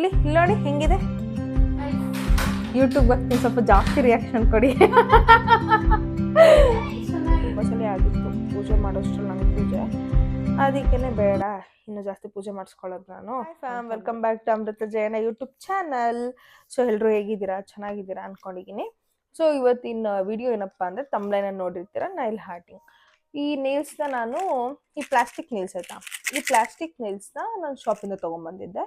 ಇಲ್ಲಿ ನೋಡಿ ಹೆಂಗಿದೆ ಯೂಟ್ಯೂಬ್ ಬರ್ತೀನಿ, ಸ್ವಲ್ಪ ಜಾಸ್ತಿ ರಿಯಾಕ್ಷನ್ ಕೊಡಿ. ಬಸಳೆ ಆಗಿತ್ತು ಪೂಜೆ ಮಾಡೋಷ್ಟು ನಂಗೆ ಪೂಜೆ, ಅದಕ್ಕೇನೆ ಬೇಡ ಇನ್ನು ಜಾಸ್ತಿ ಪೂಜೆ ಮಾಡಿಸ್ಕೊಳ್ಳೋದು ನಾನು. Welcome back to Amrutha Jayana YouTube channel. So ಎಲ್ಲರೂ ಹೇಗಿದ್ದೀರಾ, ಚೆನ್ನಾಗಿದ್ದೀರಾ ಅನ್ಕೊಂಡಿದ್ದೀನಿ. ಸೊ ಇವತ್ತಿನ ವಿಡಿಯೋ ಏನಪ್ಪಾ ಅಂದರೆ ತಮ್ಲೈನ ನೋಡಿರ್ತೀರ, ನೈಲ್ ಹಾರ್ಟಿಂಗ್. ಈ ನೇಲ್ಸ್ನ ನಾನು ಈ ಪ್ಲಾಸ್ಟಿಕ್ ನೇಲ್ಸ್ ಆಯ್ತಾ, ಈ ಪ್ಲಾಸ್ಟಿಕ್ ನೇಲ್ಸ್ನ ನಾನು ಶಾಪಿಂದ ತೊಗೊಂಬಂದಿದ್ದೆ.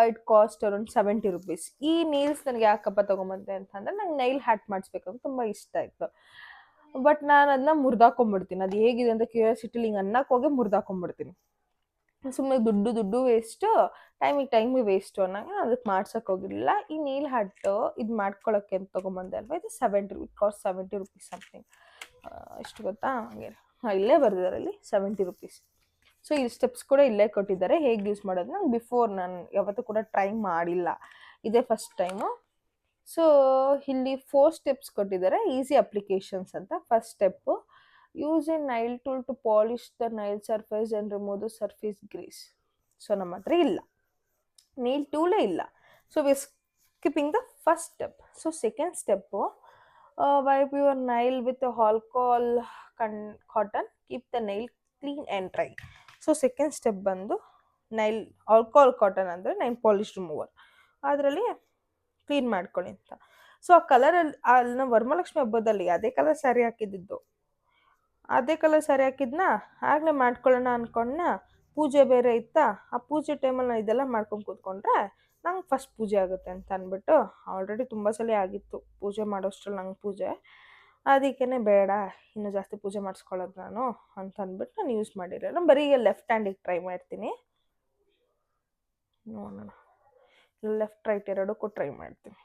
It cost around 70 rupees. ಈ ನೇಲ್ಸ್ ನನಗೆ ಯಾಕಪ್ಪ ತೊಗೊಂಬಂದೆ ಅಂತಂದರೆ ನಂಗೆ ನೈಲ್ ಹ್ಯಾಟ್ ಮಾಡಿಸ್ಬೇಕಂತ ತುಂಬ ಇಷ್ಟ ಆಯಿತು. ಬಟ್ ನಾನು ಅದನ್ನ ಮುರಿದಾಕೊಂಡ್ಬಿಡ್ತೀನಿ. ಅದು ಹೇಗಿದೆ ಅಂತ ಕ್ಯೂರಿಯಾಸಿಟಿಲಿ ಹಿಂಗೆ ಅನ್ನಕ್ಕೆ ಹೋಗಿ ಮುರಿದಾಕೊಂಡ್ಬಿಡ್ತೀನಿ. ಸುಮ್ಮನೆ ದುಡ್ಡು ವೇಸ್ಟು, ಟೈಮಿಗೆ ವೇಸ್ಟು ಅನ್ನೋಂಗೆ ಅದಕ್ಕೆ ಮಾಡ್ಸೋಕೆ ಹೋಗಿರಲಿಲ್ಲ. ಈ ನೀಲ್ ಹಟ್ಟು ಇದು ಮಾಡ್ಕೊಳ್ಳೋಕ್ಕೆ ಅಂತ ತೊಗೊಂಬಂದೆ ಅಲ್ವಾ, ಇದು 70 ರುಪೀಸ್, ಕಾಸ್ಟ್ 70 ರುಪೀಸ್ ಸಮಥಿಂಗ್. ಎಷ್ಟು ಗೊತ್ತಾ, ಹಾಗೆ ಇಲ್ಲೇ ಬರ್ದಿದ್ದಾರೆ ಇಲ್ಲಿ 70 ರುಪೀಸ್. ಸೊ ಈ ಸ್ಟೆಪ್ಸ್ ಕೂಡ ಇಲ್ಲೇ ಕೊಟ್ಟಿದ್ದಾರೆ, ಹೇಗೆ ಯೂಸ್ ಮಾಡೋದು. ನಂಗೆ ಬಿಫೋರ್ ನಾನು ಯಾವತ್ತೂ ಕೂಡ ಟ್ರೈ ಮಾಡಿಲ್ಲ, ಇದೇ ಫಸ್ಟ್ ಟೈಮು. ಸೊ ಇಲ್ಲಿ 4 ಸ್ಟೆಪ್ಸ್ ಕೊಟ್ಟಿದ್ದಾರೆ, ಈಸಿ ಅಪ್ಲಿಕೇಶನ್ಸ್ ಅಂತ. First step, use a nail tool to polish the nail surface and remove the surface grease. So ನಮ್ಮ ಹತ್ರ ಇಲ್ಲ, ನೈಲ್ ಟೂಲೇ ಇಲ್ಲ. So we skipping the first step. So second step, wipe your nail with alcohol cotton, keep the nail clean and dry. So second step ಬಂದು nail alcohol cotton ಅಂದರೆ nail polish remover, ಅದರಲ್ಲಿ clean ಮಾಡ್ಕೊಳ್ಳಿ ಅಂತ. So ಆ ಕಲರಲ್ಲಿ ಅಲ್ಲಿ ವರಮಹಾಲಕ್ಷ್ಮಿ ಹಬ್ಬದಲ್ಲಿ ಅದೇ ಕಲರ್ ಸ್ಯಾರಿ ಹಾಕಿದ್ದು, ಅದೇ ಕಲರ್ ಸ್ಯಾರಿ ಹಾಕಿದ್ನ ಆಗಲೇ ಮಾಡ್ಕೊಳ್ಳೋಣ ಅಂದ್ಕೊಂಡ. ಪೂಜೆ ಬೇರೆ ಇತ್ತಾ, ಆ ಪೂಜೆ ಟೈಮಲ್ಲಿ ನಾನು ಇದೆಲ್ಲ ಮಾಡ್ಕೊಂಡು ಕೂತ್ಕೊಂಡ್ರೆ ನಂಗೆ ಫಸ್ಟ್ ಪೂಜೆ ಆಗುತ್ತೆ ಅಂತ ಅಂದ್ಬಿಟ್ಟು, ಆಲ್ರೆಡಿ ತುಂಬ ಸಲ ಆಗಿತ್ತು ಪೂಜೆ ಮಾಡೋಷ್ಟ್ರಲ್ಲಿ ನಂಗೆ ಪೂಜೆ, ಅದಕ್ಕೇ ಬೇಡ ಇನ್ನು ಜಾಸ್ತಿ ಪೂಜೆ ಮಾಡಿಸ್ಕೊಳ್ಳೋದು ನಾನು ಅಂತ ಅಂದ್ಬಿಟ್ಟು ನಾನು ಯೂಸ್ ಮಾಡಿರಲಿಲ್ಲ. ಬರೀ ಲೆಫ್ಟ್ ಹ್ಯಾಂಡಿಗೆ ಟ್ರೈ ಮಾಡ್ತೀನಿ, ನೋಡೋಣ. ಲೆಫ್ಟ್ ರೈಟ್ ಎರಡಕ್ಕೂ ಟ್ರೈ ಮಾಡ್ತೀನಿ.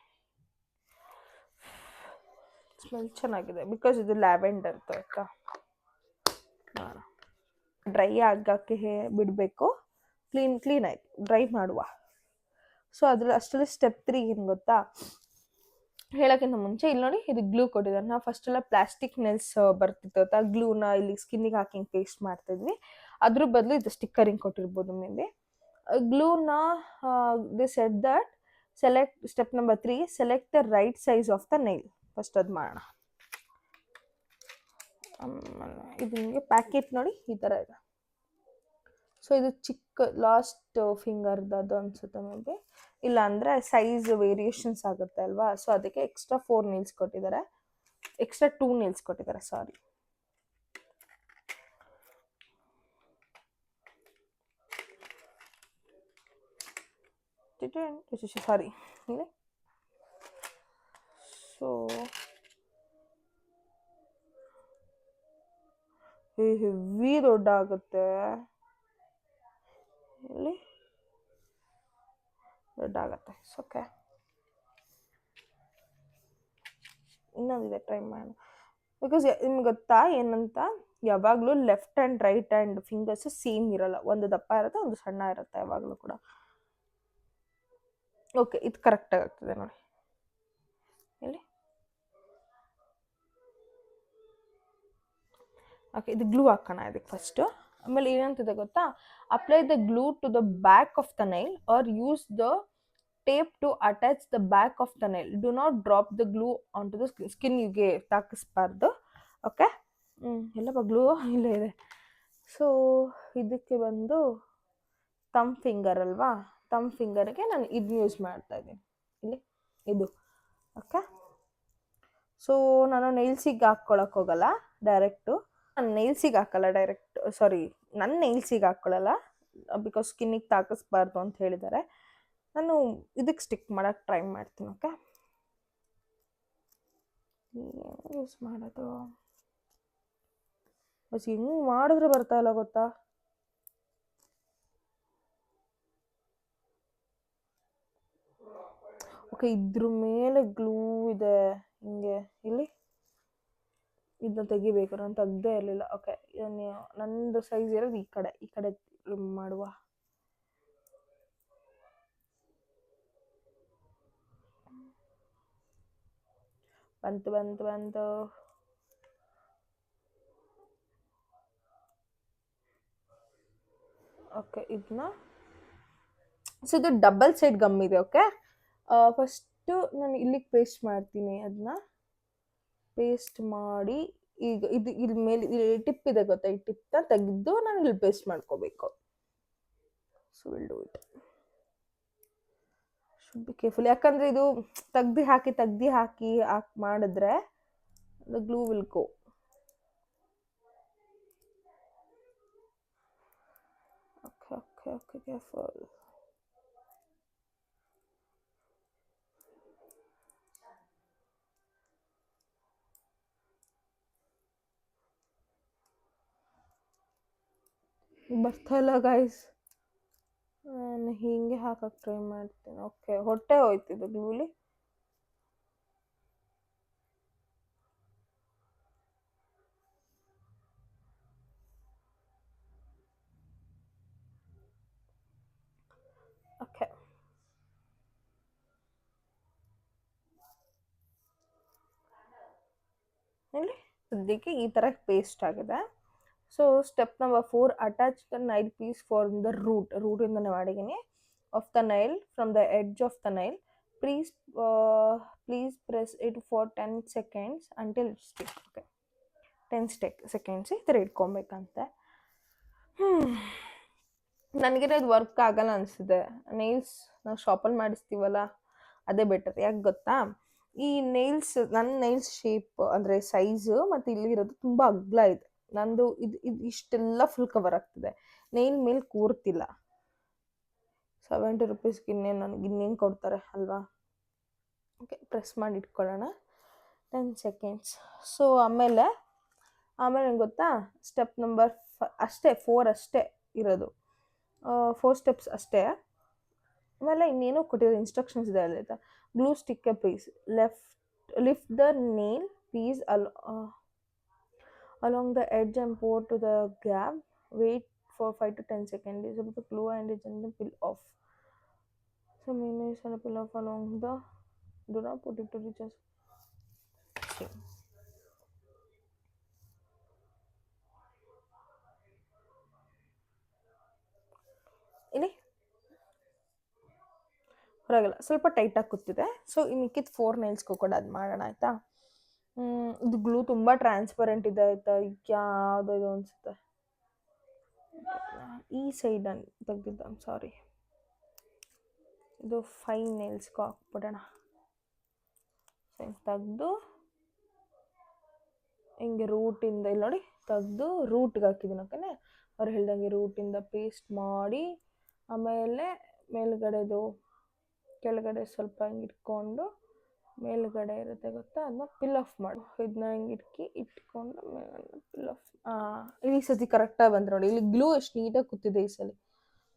ಸ್ಮೆಲ್ ಚೆನ್ನಾಗಿದೆ ಬಿಕಾಸ್ ಇದು ಲ್ಯಾವೆಂಡರ್ ಆಯ್ತಾ. ಡ್ರೈ ಆಗೋಕ್ಕೆ ಬಿಡಬೇಕು. ಕ್ಲೀನ್ ಆಯ್ತು, ಡ್ರೈ ಮಾಡುವ. ಸೊ ಅದ್ರಲ್ಲಿ ಅಷ್ಟರಲ್ಲಿ ಸ್ಟೆಪ್ 3 ಏನು ಗೊತ್ತಾ, ಹೇಳೋಕ್ಕಿಂತ ಮುಂಚೆ ಇಲ್ಲಿ ನೋಡಿ ಇದು ಗ್ಲೂ ಕೊಟ್ಟಿದ್ದಾರೆ. ನಾವು ಫಸ್ಟೆಲ್ಲ ಪ್ಲಾಸ್ಟಿಕ್ ನೆಲ್ಸ್ ಬರ್ತಿತ್ತು ಆಯ್ತಾ, ಗ್ಲೂನ ಇಲ್ಲಿ ಸ್ಕಿನ್ನಿಗೆ ಹಾಕಿ ಪೇಸ್ಟ್ ಮಾಡ್ತಿದ್ವಿ. ಅದ್ರ ಬದಲು ಇದು ಸ್ಟಿಕ್ಕರಿಂಗ್ ಕೊಟ್ಟಿರ್ಬೋದು ಮೇ ಬಿ. ಗ್ಲೂನ they said that select step number 3, select the right size of the nail. First ಅದು ಮಾಡೋಣ. ಇದು ನಿಮಗೆ ಪ್ಯಾಕೆಟ್ ನೋಡಿ ಈ ಥರ ಇದೆ. ಸೊ ಇದು ಚಿಕ್ಕ ಲಾಸ್ಟ್ ಫಿಂಗರ್ದು ಅದು ಅನ್ಸುತ್ತೆ ಮೇ ಬಿ, ಇಲ್ಲ ಅಂದರೆ ಸೈಜ್ ವೇರಿಯೇಷನ್ಸ್ ಆಗುತ್ತೆ ಅಲ್ವಾ. ಸೊ ಅದಕ್ಕೆ ಎಕ್ಸ್ಟ್ರಾ 4 ನೀಲ್ಸ್ ಕೊಟ್ಟಿದ್ದಾರೆ, ಎಕ್ಸ್ಟ್ರಾ 2 ನೀಲ್ಸ್ ಕೊಟ್ಟಿದ್ದಾರೆ, ಸಾರಿ. ಸಾರಿ ಇಲ್ಲಿ. ಸೊ ಹೆವಿ ದೊಡ್ಡ ಆಗುತ್ತೆ, ಇಲ್ಲಿ ದೊಡ್ಡ ಆಗುತ್ತೆ. ಓಕೆ, ಇನ್ನೊಂದಿದೆ, ಟ್ರೈ ಮಾಡೋಣ. ಬಿಕಾಸ್ ನಿಮ್ಗೆ ಗೊತ್ತಾ ಏನಂತ, ಯಾವಾಗಲೂ left and right hand fingers same ಇರೋಲ್ಲ, ಒಂದು ದಪ್ಪ ಇರುತ್ತೆ ಒಂದು ಸಣ್ಣ ಇರುತ್ತೆ ಯಾವಾಗಲೂ ಕೂಡ. ಓಕೆ, ಇದು ಕರೆಕ್ಟಾಗಿ ಆಗ್ತದೆ ನೋಡಿ ಇಲ್ಲಿ. ಓಕೆ, ಇದು ಗ್ಲೂ ಹಾಕೋಣ ಇದಕ್ಕೆ ಫಸ್ಟು. ಆಮೇಲೆ ಏನಂತಿದೆ ಗೊತ್ತಾ, apply the glue to the back of the nail or use the tape to attach the back of the nail. Do not drop the glue on to the ಸ್ಕಿನ್ನಿಗೆ ತಾಕಿಸ್ಬಾರ್ದು. Okay, ಎಲ್ಲಪ್ಪ glue ಇಲ್ಲೇ ಇದೆ. So ಇದಕ್ಕೆ ಬಂದು ತಮ್ finger ಅಲ್ವಾ, ತಮ್ ಫಿಂಗರ್ಗೆ ನಾನು ಇದನ್ನ ಯೂಸ್ ಮಾಡ್ತಾ ಇದ್ದೀನಿ ಇಲ್ಲಿ, ಇದು. ಓಕೆ, ಸೊ ನಾನು ನೈಲ್ಸಿಗೆ ಹಾಕ್ಕೊಳಕ್ಕೆ ಹೋಗಲ್ಲ ಡೈರೆಕ್ಟು, ನಾನು ನೈಲ್ಸಿಗೆ ಹಾಕಲ್ಲ ಡೈರೆಕ್ಟ್, ಸಾರಿ ನನ್ನ ನೈಲ್ಸಿಗೆ ಹಾಕ್ಕೊಳ್ಳಲ್ಲ ಬಿಕಾಸ್ ಸ್ಕಿನ್ನಿಗೆ ತಾಕಿಸ್ಬಾರ್ದು ಅಂತ ಹೇಳಿದ್ದಾರೆ. ನಾನು ಇದಕ್ಕೆ ಸ್ಟಿಕ್ ಮಾಡೋಕ್ಕೆ ಟ್ರೈ ಮಾಡ್ತೀನಿ. ಓಕೆ, ಯೂಸ್ ಮಾಡೋದು ಬಸ್ ಹೆಂಗೆ ಮಾಡಿದ್ರೆ ಬರ್ತಾ ಇಲ್ಲ ಗೊತ್ತಾ. ಓಕೆ, ಇದ್ರ ಮೇಲೆ ಗ್ಲೂ ಇದೆ ಹಿಂಗೆ ಇಲ್ಲಿ, ಇದನ್ನ ತೆಗಿಬೇಕು, ನಾನು ತೆಗ್ದೇ ಇರಲಿಲ್ಲ. ಓಕೆ, ನಂದು ಸೈಜ್ ಇರೋದು ಈ ಕಡೆ ಮಾಡುವ. ಬಂತು. ಓಕೆ, ಇದನ್ನ ಸೊ ಇದು ಡಬಲ್ ಸೈಡ್ ಗಮ್ ಇದೆ. ಓಕೆ, ಫಸ್ಟು ನಾನು ಇಲ್ಲಿಗೆ ಪೇಸ್ಟ್ ಮಾಡ್ತೀನಿ. ಅದನ್ನ ಪೇಸ್ಟ್ ಮಾಡಿ ಈಗ ಇದು ಇಲ್ಲಿ ಮೇಲೆ ಟಿಪ್ ಇದೆ ಗೊತ್ತಾ, ಈ ಟಿಪ್ನ ತೆಗೆದು ನಾನು ಇಲ್ಲಿ ಪೇಸ್ಟ್ ಮಾಡ್ಕೋಬೇಕು. So will do it. Should be careful, ಯಾಕಂದರೆ ಇದು ತೆಗ್ದು ಹಾಕಿ ಮಾಡಿದ್ರೆ the glue will go. Okay careful. ಬರ್ತಾ ಇಲ್ಲ ಗೈಸ್, ನಾನು ಹೀಗೆ ಹಾಕಕ್ಕೆ ಟ್ರೈ ಮಾಡ್ತೀನಿ. ಓಕೆ, ಹೊಟ್ಟೆ ಹೋಯ್ತಿದ್ದು ಗ್ಲೂಲಿ. ಓಕೆ, ಇಲ್ಲಿ ಸದ್ಯಕ್ಕೆ ಈ ಥರ ಪೇಸ್ಟ್ ಆಗಿದೆ. So step number 4, attach the nail piece from the ರೂಟಿಂದನೇ ಮಾಡಿದ್ದೀನಿ. Of the nail from the edge of the nail. Please press it for 10 seconds until it stick. Okay, 10 seconds ಈ ಥರ ಇಟ್ಕೊಬೇಕಂತೆ. ನನಗೇನೋ ಇದು ವರ್ಕ್ ಆಗಲ್ಲ ಅನಿಸಿದೆ. ನೈಲ್ಸ್ ನಾವು ಶಾಪಲ್ಲಿ ಮಾಡಿಸ್ತೀವಲ್ಲ ಅದೇ ಬೆಟರ್. ಯಾಕೆ ಗೊತ್ತಾ, ಈ ನನ್ನ ನೈಲ್ಸ್ ಶೇಪ್ ಅಂದರೆ ಸೈಜು ಮತ್ತು ಇಲ್ಲಿರೋದು ತುಂಬ ಅಗಲ ಇದೆ. ನಂದು ಇದು ಇಷ್ಟೆಲ್ಲ ಫುಲ್ ಕವರ್ ಆಗ್ತಿದೆ, ನೈಲ್ ಮೇಲೆ ಕೂರ್ತಿಲ್ಲ. 70 rupeesಗೆ ಇನ್ನೇನು ಕೊಡ್ತಾರೆ ಅಲ್ವಾ. ಓಕೆ, ಪ್ರೆಸ್ ಮಾಡಿ ಇಟ್ಕೊಳ್ಳೋಣ 10 seconds. ಸೊ ಆಮೇಲೆ ನಂಗೆ ಗೊತ್ತಾ, ಸ್ಟೆಪ್ ನಂಬರ್ ಅಷ್ಟೇ 4 ಅಷ್ಟೇ ಇರೋದು, 4 steps ಅಷ್ಟೇ. ಆಮೇಲೆ ಇನ್ನೇನೋ ಕೊಟ್ಟಿರೋ ಇನ್ಸ್ಟ್ರಕ್ಷನ್ಸ್ ಇದೆ ಅಲ್ಲ. Glue stick a piece, lift the nail piece along the edge and pour to the gap. Wait for 5 to 10 seconds. Dissolve the glue and gently peel off. Some mayonnaise and peel off along the. Do not put it to the just. ಇಲ್ಲಿ ಹೊರಗಲ್ಲ, ಸ್ವಲ್ಪ ಟೈಟಾಗಿ ಕೂತಿದೆ. So ಈ ಮಿಕ್ಕಿದ 4 nailsಗೂ ಕೂಡ ಅದು ಮಾಡೋಣ ಆಯಿತಾ. ಇದು ಗ್ಲೂ ತುಂಬ ಟ್ರಾನ್ಸ್ಪರೆಂಟ್ ಇದೆ ಆಯಿತಾ. ಯಾವುದೋ ಅನಿಸುತ್ತೆ, ಈ ಸೈಡ್ ತೆಗ್ದಿದ್ದ, ಸಾರಿ. ಇದು 5 nailsಗೂ ಹಾಕ್ಬಿಡೋಣ. ತೆಗೆದು ಹಿಂಗೆ ರೂಟಿಂದ ಇಲ್ಲಿ ನೋಡಿ ತೆಗೆದು ರೂಟ್ಗೆ ಹಾಕಿದ್ದೀನಿ. ಓಕೆನೆ, ಅವ್ರು ಹೇಳ್ದಂಗೆ ರೂಟಿಂದ ಪೇಸ್ಟ್ ಮಾಡಿ, ಆಮೇಲೆ ಮೇಲ್ಗಡೆದು ಕೆಳಗಡೆ ಸ್ವಲ್ಪ ಹಿಂಗೆ ಇಟ್ಕೊಂಡು, ಮೇಲ್ಗಡೆ ಇರುತ್ತೆ ಗೊತ್ತಾ, ಅದನ್ನ ಪಿಲ್ ಆಫ್ ಮಾಡು. ಇದನ್ನ ಹಿಂಗೆ ಇಟ್ಕೊಂಡು ಮೇಲ್ಗಡೆ ಪಿಲ್ ಆಫ್. ಈ ಸತಿ ಕರೆಕ್ಟಾಗಿ ಬಂದ್ರೆ ನೋಡಿ, ಇಲ್ಲಿ ಗ್ಲೂ ಎಷ್ಟು ನೀಟಾಗಿ ಕೂತಿದೆ ಈ ಸಲ,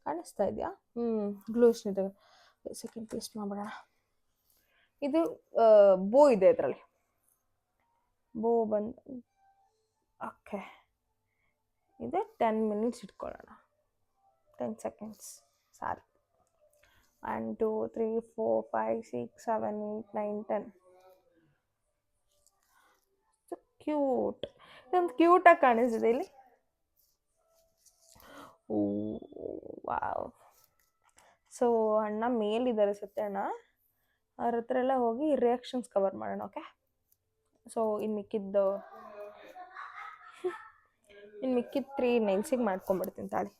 ಕಾಣಿಸ್ತಾ ಇದೆಯಾ? ಗ್ಲೂ ಎಷ್ಟು ನೀಟಾಗಿ. ಸೆಕೆಂಡ್ ಪೇಸ್ಟ್ ಮಾಡ್ಬಿಡೋಣ. ಇದು ಬೋ ಇದೆ ಇದರಲ್ಲಿ, ಬೋ ಬಂದು. ಓಕೆ, ಇದು 10 minutes ಇಟ್ಕೊಳ್ಳೋಣ. 10 seconds ಸಾರಿ. 1 2 3 4 5 6 7 8 9 10. ಸೊ ಕ್ಯೂಟ್, ಇದೊಂದು ಕ್ಯೂಟಾಗಿ ಕಾಣಿಸ್ತಿದೆ ಇಲ್ಲಿ. ಓ ವಾವ್. ಸೊ ಅಣ್ಣ ಮೇಲಿದ್ದಾರೆ, ಸತ್ಯಣ್ಣ, ಅವ್ರ ಹತ್ರ ಎಲ್ಲ ಹೋಗಿ ರಿಯಾಕ್ಷನ್ಸ್ ಕವರ್ ಮಾಡೋಣ. ಓಕೆ, ಸೊ ಇನ್ನು ಮಿಕ್ಕಿದ್ದು 3 nailsಗೆ ಮಾಡ್ಕೊಂಡ್ಬಿಡ್ತೀನಿ ತಾಳಿ.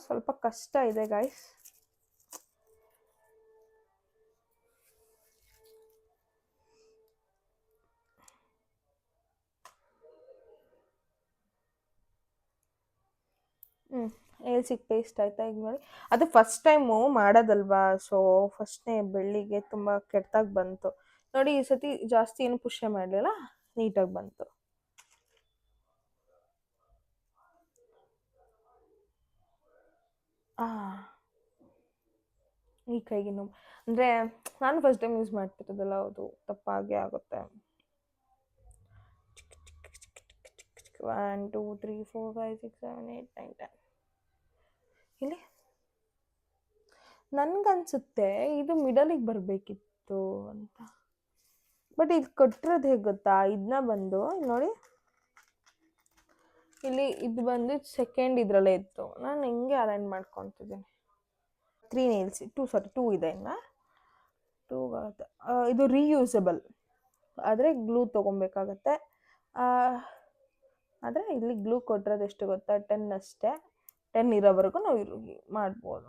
ಸ್ವಲ್ಪ ಕಷ್ಟ ಇದೆ ಗಾಯ್ಸ್. ಏಲ್ಸಿಗೆ ಪೇಸ್ಟ್ ಆಯ್ತಾ ಈಗ ನೋಡಿ. ಅದು ಫಸ್ಟ್ ಟೈಮು ಮಾಡೋದಲ್ವಾ, ಸೊ ಫಸ್ಟ್ನೇ ಬೆಳ್ಳಿಗೆ ತುಂಬ ಕೆಟ್ಟದಾಗಿ ಬಂತು ನೋಡಿ. ಈ ಸತಿ ಜಾಸ್ತಿ ಏನು ಪುಷೆ ಮಾಡಲಿಲ್ಲ, ನೀಟಾಗಿ ಬಂತು. ಈ ಕೈಗೆ ನೋವು ಅಂದರೆ ನಾನು ಫಸ್ಟ್ ಟೈಮ್ ಯೂಸ್ ಮಾಡ್ತಿರೋದಲ್ಲ, ಅದು ತಪ್ಪಾಗೆ ಆಗುತ್ತೆ. 1 2 3 4 5 6 7 8 9 10. ಇಲ್ಲಿ ನನಗನ್ಸುತ್ತೆ ಇದು ಮಿಡಲಿಗೆ ಬರಬೇಕಿತ್ತು ಅಂತ, ಬಟ್ ಇದು ಕೊಟ್ಟಿರೋದು ಹೇಗೆ ಗೊತ್ತಾ, ಇದನ್ನ ಬಂದು ನೋಡಿ ಇಲ್ಲಿ ಇದು ಬಂದು ಸೆಕೆಂಡ್ ಇದರಲ್ಲೇ ಇತ್ತು. ನಾನು ಹೆಂಗೆ ಅರೇಂಜ್ ಮಾಡ್ಕೊತಿದ್ದೀನಿ. 3 ನೇಲ್ಸ್ 2 ಇದೆ ಇನ್ನು 2 ಆಗುತ್ತೆ. ಇದು ರೀಯೂಸಬಲ್ ಆದರೆ ಗ್ಲೂ ತೊಗೊಬೇಕಾಗತ್ತೆ. ಆದರೆ ಇಲ್ಲಿ ಗ್ಲೂ ಕೊಟ್ಟಿರೋದು ಎಷ್ಟು ಗೊತ್ತಾ, 10 ಅಷ್ಟೇ. 10 ಇರೋವರೆಗೂ ನಾವು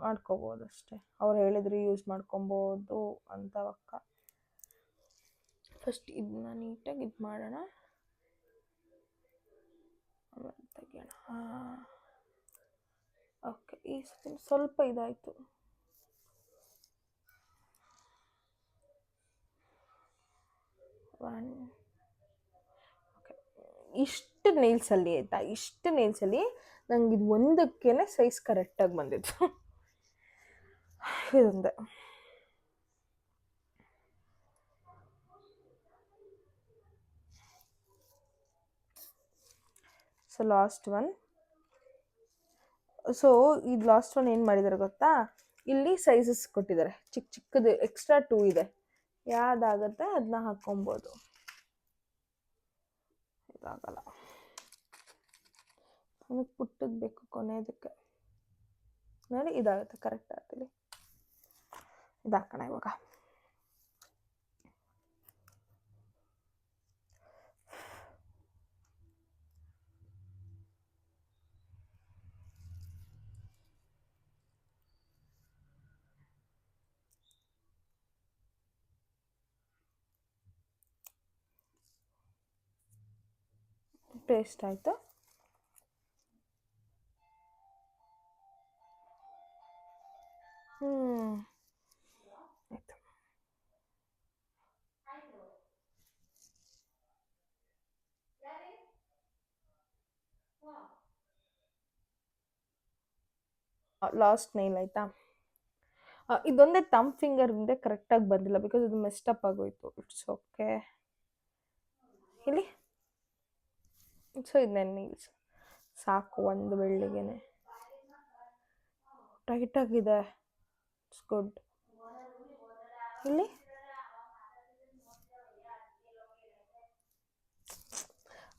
ಮಾಡ್ಕೋಬೋದು ಅಷ್ಟೇ. ಅವ್ರು ಹೇಳಿದ್ರು ಯೂಸ್ ಮಾಡ್ಕೊಬೋದು ಅಂತ ಅಕ್ಕ. ಫಸ್ಟ್ ಇದನ್ನ ನೀಟಾಗಿ ಇದು ಮಾಡೋಣ, ಆಮೇಲೆ ತೆಗಿಯೋಣ. ಓಕೆ, ಈ ಸತಿ ಸ್ವಲ್ಪ ಇದಾಯಿತು. ಓಕೆ, ಇಷ್ಟು ನೇಲ್ಸಲ್ಲಿ ಆಯಿತಾ, ಇಷ್ಟು ನೇಲ್ಸಲ್ಲಿ ನಂಗೆ ಇದು ಒಂದಕ್ಕೇ ಸೈಜ್ ಕರೆಕ್ಟಾಗಿ ಬಂದಿತ್ತು. ಇದೊಂದೇ. So last one. ಸೊ ಇದು ಲಾಸ್ಟ್ ಒನ್ ಏನು ಮಾಡಿದ್ದಾರೆ ಗೊತ್ತಾ, ಇಲ್ಲಿ ಸೈಜಸ್ ಕೊಟ್ಟಿದ್ದಾರೆ. ಚಿಕ್ಕ ಚಿಕ್ಕದು ಎಕ್ಸ್ಟ್ರಾ 2 ಇದೆ. ಯಾವ್ದಾಗತ್ತೆ ಅದನ್ನ ಹಾಕ್ಕೊಬೋದು. ಇದಾಗಲ್ಲ, ನನಗೆ ಪುಟ್ಟದ್ದು ಬೇಕು ಕೊನೆಯದಕ್ಕೆ. ನೋಡಿ ಇದಾಗುತ್ತೆ ಕರೆಕ್ಟ್ ಆಗ್ತಿಲ್ಲ. ಇದು ಹಾಕೋಣ ಇವಾಗ. ಪೇಸ್ಟ್ ಆಯಿತು. ಆಯಿತು. ಲಾಸ್ಟ್ ನೈಲ್ ಆಯಿತಾ. ಇದೊಂದೇ ತಮ್ ಫಿಂಗರಿಂದ ಕರೆಕ್ಟಾಗಿ ಬಂದಿಲ್ಲ, ಬಿಕಾಸ್ ಇದು ಮೆಸ್ಟಪ್ ಆಗೋಯ್ತು. It's okay. ಇಲ್ಲಿ ಸೊ ಇದನ್ನೇ ನೀಲ್ಸ್ ಸಾಕು, ಒಂದು ಬೆಳ್ಳಿಗೆನೆ ಟೈಟಾಗಿದೆ. It's good. ಇಲ್ಲಿ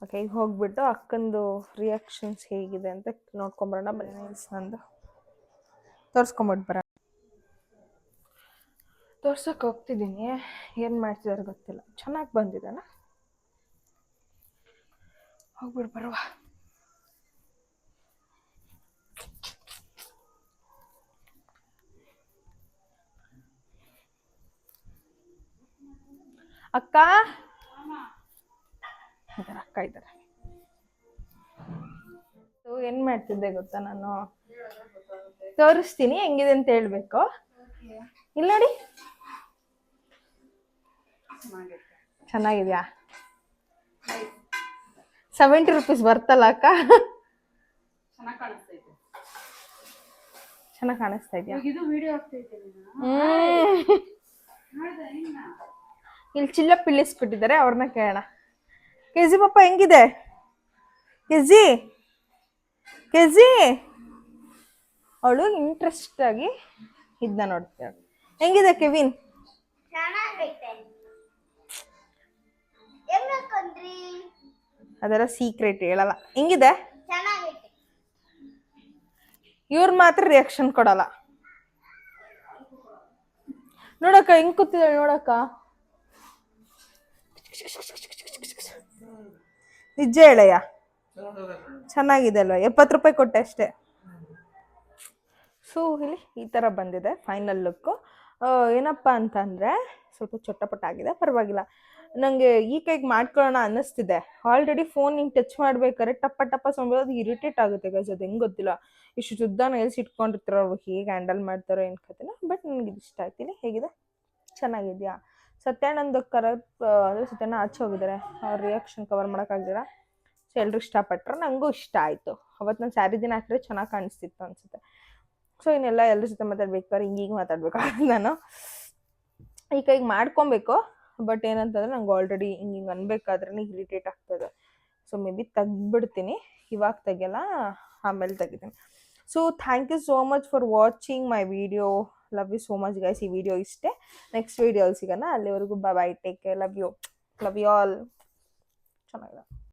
ಓಕೆ, ಈಗ ಹೋಗ್ಬಿಟ್ಟು ಅಕ್ಕಂದು ರಿಯಾಕ್ಷನ್ಸ್ ಹೇಗಿದೆ ಅಂತ ನೋಡ್ಕೊಂಬರೋಣ. ಬನ್ನಿ, ನೀಲ್ಸ್ ನಂದು ತೋರಿಸ್ಕೊಂಬಿಟ್ಟು ಬರೋಣ. ತೋರ್ಸಕ್ಕೆ ಹೋಗ್ತಿದ್ದೀನಿ, ಏನು ಮಾಡ್ತಿದ್ದಾರೆ ಗೊತ್ತಿಲ್ಲ. ಚೆನ್ನಾಗಿ ಬಂದಿದ್ದಾನ, ಹೋಗ್ಬಿಟ್ಟು ಬರುವ. ಅಕ್ಕ ಇದ್ದಾರೆ, ಅಕ್ಕ ಇದ್ದಾರೆ. ಏನು ಮಾಡ್ತಿದ್ದೆ ಗೊತ್ತಾ, ನಾನು ತೋರಿಸ್ತೀನಿ ಹೆಂಗಿದೆ ಅಂತ ಹೇಳ್ಬೇಕು. ಇಲ್ಲಿ ನೋಡಿ, ಚೆನ್ನಾಗಿದ್ಯಾ? 70 ರೂಪೀಸ್ ಬರ್ತಲ್ಲ ಅಕ್ಕ? ಚೆನ್ನಾಗಿ ಕಾಣಿಸ್ತಾ ಇದೆಯಾ? ಇಲ್ಲಿ ಚಿಲ್ಲ ಪಿಳ್ಳಿಸ್ಬಿಟ್ಟಿದ್ದಾರೆ, ಅವ್ರನ್ನ ಕೇಳೋಣ. ಕೆಜಿ ಪಾಪ ಹೆಂಗಿದೆ? ಕೆಜಿ ಕೆಜಿ ಅವಳು ಇಂಟ್ರೆಸ್ಟ್ ಆಗಿ ಇದನ್ನ ನೋಡ್ತಾಳೆ. ಹೆಂಗಿದೆ ಕೆವಿನ್? ಅದೆಲ್ಲ ಸೀಕ್ರೆಟ್ ಹೇಳಲ್ಲ. ಹೆಂಗಿದೆ? ಇವ್ರು ಮಾತ್ರ ರಿಯಾಕ್ಷನ್ ಕೊಡಲ್ಲ. ನೋಡಕ್ಕ ಹೆಂಗ್ ಕೂತಿದ್ದಾಳೆ ನೋಡಕ್ಕ. ನಿಜ ಹೇಳಯ್ಯ, ಚೆನ್ನಾಗಿದೆ ಅಲ್ವಾ? 70 ರೂಪಾಯಿ ಕೊಟ್ಟೆ ಅಷ್ಟೇ. ಸೊ ಇಲ್ಲಿ ಈ ಥರ ಬಂದಿದೆ ಫೈನಲ್ ಲುಕ್ಕು. ಏನಪ್ಪ ಅಂತಂದರೆ ಸ್ವಲ್ಪ ಚೊಟ್ಟಪಟ್ಟ ಆಗಿದೆ, ಪರವಾಗಿಲ್ಲ. ನನಗೆ ಈ ಕೈಗೆ ಮಾಡ್ಕೊಳ್ಳೋಣ ಅನ್ನಿಸ್ತಿದೆ. ಆಲ್ರೆಡಿ ಫೋನ್ ಹಿಂಗೆ ಟಚ್ ಮಾಡ್ಬೇಕಾದ್ರೆ ಟಪ್ಪ ಟಪ್ಪ ಸೌಂಡ್ ಅದು ಇರಿಟೇಟ್ ಆಗುತ್ತೆ ಗೈಸ್. ಅದು ಹೆಂಗೆ ಗೊತ್ತಿಲ್ಲ, ಇಷ್ಟು ಉದ್ದ ನೈಲ್ಸ್ ಇಟ್ಕೊಂಡಿರ್ತಾರೋ ಅವ್ರು ಹೇಗೆ ಹ್ಯಾಂಡಲ್ ಮಾಡ್ತಾರೋ ಏನು ಕಥೆನ. ಬಟ್ ನನಗೆ ಇದು ಇಷ್ಟ ಆಯ್ತೀನಿ. ಹೇಗಿದೆ? ಚೆನ್ನಾಗಿದೆಯಾ? ಸತ್ಯಾನಂದ ಅಂದರೆ ಸತ್ಯನ ಆಚೆ ಹೋಗಿದ್ದಾರೆ, ಅವ್ರ ರಿಯಾಕ್ಷನ್ ಕವರ್ ಮಾಡೋಕ್ಕಾಗಿದ್ದೀರ. ಸೊ ಎಲ್ಲರೂ ಇಷ್ಟಪಟ್ಟರು, ನನಗೂ ಇಷ್ಟ ಆಯಿತು. ಅವತ್ತು ನಾನು ಸ್ಯಾರಿ ದಿನ ಹಾಕಿದ್ರೆ ಚೆನ್ನಾಗಿ ಕಾಣಿಸ್ತಿತ್ತು ಅನಿಸುತ್ತೆ. ಸೊ ಇನ್ನೆಲ್ಲ ಎಲ್ಲರ ಜೊತೆ ಮಾತಾಡ್ಬೇಕಾದ್ರೆ ಹಿಂಗೀಗ ಮಾತಾಡ್ಬೇಕಾದ್ರೆ ನಾನು ಈ ಕೈಗೆ ಮಾಡ್ಕೊಬೇಕು. ಬಟ್ ಏನಂತಂದರೆ ನಂಗೆ ಆಲ್ರೆಡಿ ಹಿಂಗೆ ಅನ್ಬೇಕಾದ್ರೆ ಇರಿಟೇಟ್ ಆಗ್ತದೆ. ಸೊ ಮೇ ಬಿ ತೆಗ್ದುಬಿಡ್ತೀನಿ, ಇವಾಗ ತೆಗಿಯಲ್ಲ, ಆಮೇಲೆ ತೆಗಿತೀನಿ. So thank you so much for watching my video. Love you so much guys. ಈ ವಿಡಿಯೋ ಇಷ್ಟೇ, ನೆಕ್ಸ್ಟ್ ವಿಡಿಯೋಲ್ಲಿ ಸಿಗೋಣ. ಅಲ್ಲಿವರೆಗೂ bye, take care, love you all. ಚೆನ್ನಾಗಿದೆ.